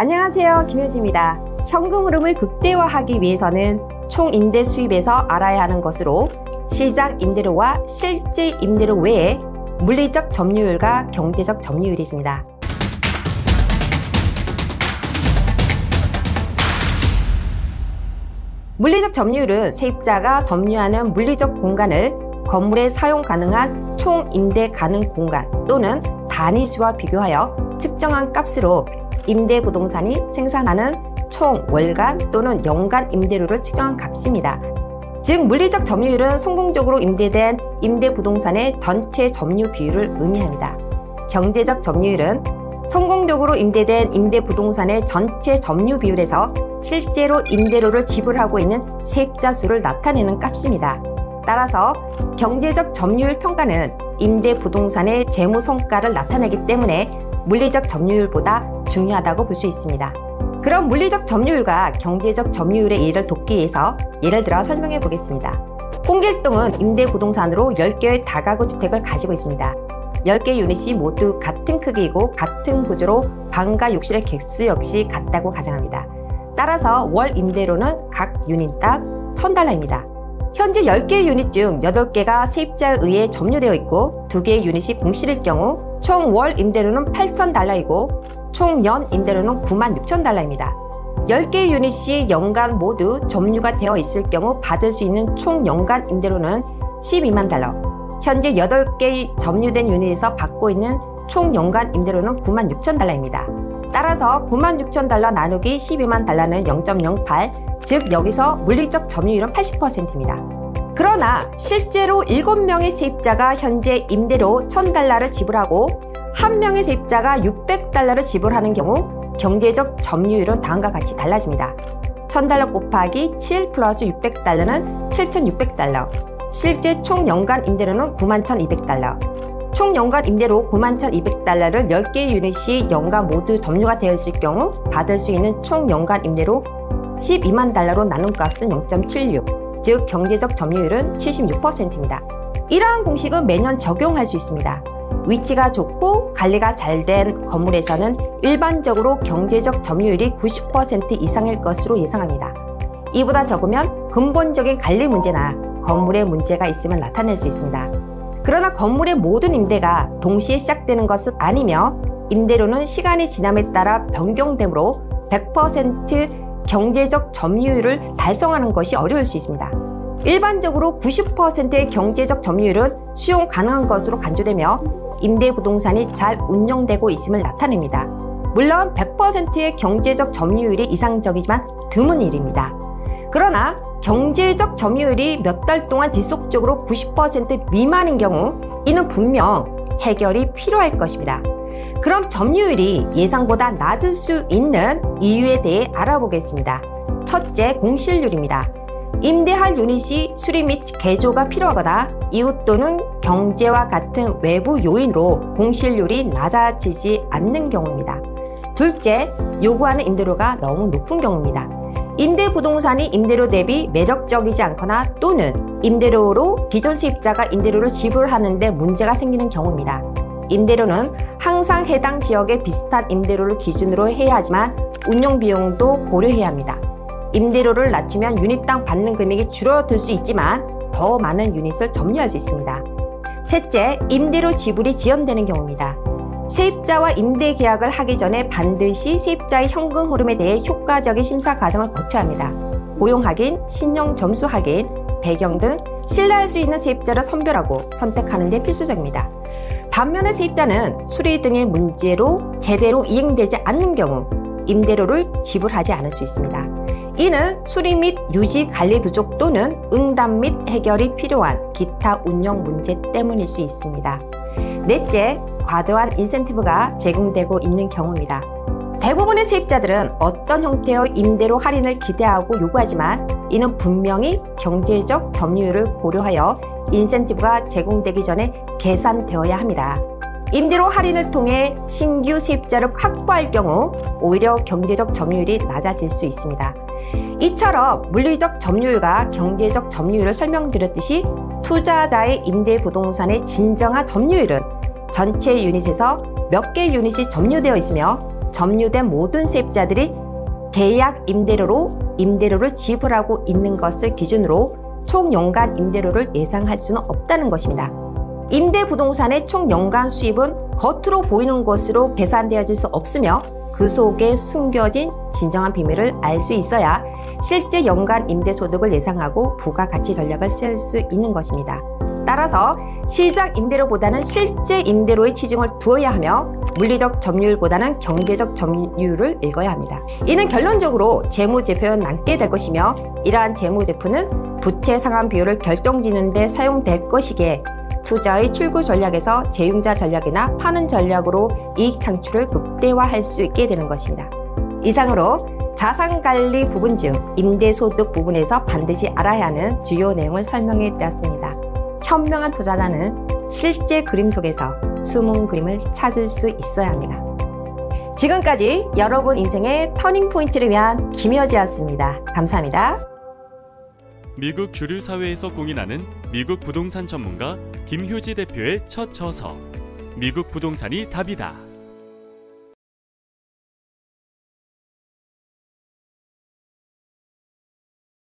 안녕하세요, 김효지입니다. 현금 흐름을 극대화하기 위해서는 총 임대 수입에서 알아야 하는 것으로 시장 임대료와 실제 임대료 외에 물리적 점유율과 경제적 점유율이 있습니다. 물리적 점유율은 세입자가 점유하는 물리적 공간을 건물에 사용 가능한 총 임대 가능 공간 또는 단위수와 비교하여 측정한 값으로 임대부동산이 생산하는 총 월간 또는 연간 임대료를 측정한 값입니다. 즉 물리적 점유율은 성공적으로 임대된 임대부동산의 전체 점유 비율을 의미합니다. 경제적 점유율은 성공적으로 임대된 임대부동산의 전체 점유 비율에서 실제로 임대료를 지불하고 있는 세입자 수를 나타내는 값입니다. 따라서 경제적 점유율 평가는 임대부동산의 재무 성과를 나타내기 때문에 물리적 점유율보다 중요하다고 볼 수 있습니다. 그럼 물리적 점유율과 경제적 점유율의 이해를 돕기 위해서 예를 들어 설명해 보겠습니다. 홍길동은 임대부동산으로 10개의 다가구 주택을 가지고 있습니다. 10개 유닛이 모두 같은 크기이고 같은 구조로 방과 욕실의 개수 역시 같다고 가정합니다. 따라서 월 임대료는 각 유닛당 $1,000입니다. 현재 10개의 유닛 중 8개가 세입자에 의해 점유되어 있고 2개의 유닛이 공실일 경우 총 월 임대료는 $8,000이고 총 연 임대료는 $96,000입니다. 10개의 유닛이 연간 모두 점유가 되어 있을 경우 받을 수 있는 총 연간 임대료는 $120,000. 현재 8개의 점유된 유닛에서 받고 있는 총 연간 임대료는 $96,000입니다. 따라서 $96,000 나누기 $120,000는 0.08, 즉 여기서 물리적 점유율은 80%입니다. 그러나 실제로 7명의 세입자가 현재 임대료 $1,000를 지불하고 1명의 세입자가 $600를 지불하는 경우 경제적 점유율은 다음과 같이 달라집니다. $1,000 곱하기 7 플러스 $600는 $7,600. 실제 총 연간 임대료는 $91,200. 총 연간 임대료 $91,200를 10개의 유닛이 연간 모두 점유가 되어 있을 경우 받을 수 있는 총 연간 임대료 $120,000로 나눈 값은 0.76, 즉 경제적 점유율은 76%입니다. 이러한 공식은 매년 적용할 수 있습니다. 위치가 좋고 관리가 잘 된 건물에서는 일반적으로 경제적 점유율이 90% 이상일 것으로 예상합니다. 이보다 적으면 근본적인 관리 문제나 건물에 문제가 있음을 나타낼 수 있습니다. 그러나 건물의 모든 임대가 동시에 시작되는 것은 아니며 임대료는 시간이 지남에 따라 변경되므로 100% 경제적 점유율을 달성하는 것이 어려울 수 있습니다. 일반적으로 90%의 경제적 점유율은 수용 가능한 것으로 간주되며 임대부동산이 잘 운영되고 있음을 나타냅니다. 물론 100%의 경제적 점유율이 이상적이지만 드문 일입니다. 그러나 경제적 점유율이 몇 달 동안 지속적으로 90% 미만인 경우 이는 분명 해결이 필요할 것입니다. 그럼 점유율이 예상보다 낮을 수 있는 이유에 대해 알아보겠습니다. 첫째, 공실률입니다. 임대할 유닛이 수리 및 개조가 필요하거나 이웃 또는 경제와 같은 외부 요인으로 공실률이 낮아지지 않는 경우입니다. 둘째, 요구하는 임대료가 너무 높은 경우입니다. 임대부동산이 임대료 대비 매력적이지 않거나 또는 임대료로 기존 세입자가 임대료를 지불하는 데 문제가 생기는 경우입니다. 임대료는 항상 해당 지역의 비슷한 임대료를 기준으로 해야 하지만 운영 비용도 고려해야 합니다. 임대료를 낮추면 유닛당 받는 금액이 줄어들 수 있지만 더 많은 유닛을 점유할 수 있습니다. 셋째, 임대료 지불이 지연되는 경우입니다. 세입자와 임대 계약을 하기 전에 반드시 세입자의 현금 흐름에 대해 효과적인 심사 과정을 거쳐야 합니다. 고용 확인, 신용 점수 확인, 배경 등 신뢰할 수 있는 세입자를 선별하고 선택하는 데 필수적입니다. 반면에 세입자는 수리 등의 문제로 제대로 이행되지 않는 경우 임대료를 지불하지 않을 수 있습니다. 이는 수리 및 유지 관리 부족 또는 응답 및 해결이 필요한 기타 운영 문제 때문일 수 있습니다. 넷째, 과도한 인센티브가 제공되고 있는 경우입니다. 대부분의 세입자들은 어떤 형태의 임대료 할인을 기대하고 요구하지만 이는 분명히 경제적 점유율을 고려하여 인센티브가 제공되기 전에 계산되어야 합니다. 임대료 할인을 통해 신규 세입자를 확보할 경우 오히려 경제적 점유율이 낮아질 수 있습니다. 이처럼 물리적 점유율과 경제적 점유율을 설명드렸듯이 투자자의 임대부동산의 진정한 점유율은 전체 유닛에서 몇 개의 유닛이 점유되어 있으며 점유된 모든 세입자들이 계약 임대료를 지불하고 있는 것을 기준으로 총 연간 임대료를 예상할 수는 없다는 것입니다. 임대부동산의 총 연간 수입은 겉으로 보이는 것으로 계산되어질 수 없으며 그 속에 숨겨진 진정한 비밀을 알 수 있어야 실제 연간 임대소득을 예상하고 부가가치 전략을 쓸 수 있는 것입니다. 따라서 시장 임대료보다는 실제 임대료의 치중을 두어야 하며 물리적 점유율보다는 경제적 점유율을 읽어야 합니다. 이는 결론적으로 재무제표에 남게 될 것이며 이러한 재무제표는 부채 상환 비율을 결정짓는 데 사용될 것이기에 투자의 출구 전략에서 제휴자 전략이나 파는 전략으로 이익 창출을 극대화할 수 있게 되는 것입니다. 이상으로 자산관리 부분 중 임대소득 부분에서 반드시 알아야 하는 주요 내용을 설명해 드렸습니다. 현명한 투자자는 실제 그림 속에서 숨은 그림을 찾을 수 있어야 합니다. 지금까지 여러분 인생의 터닝포인트를 위한 김효지였습니다. 감사합니다. 미국 주류 사회에서 공인하는 미국 부동산 전문가 김효지 대표의 첫 저서 미국 부동산이 답이다.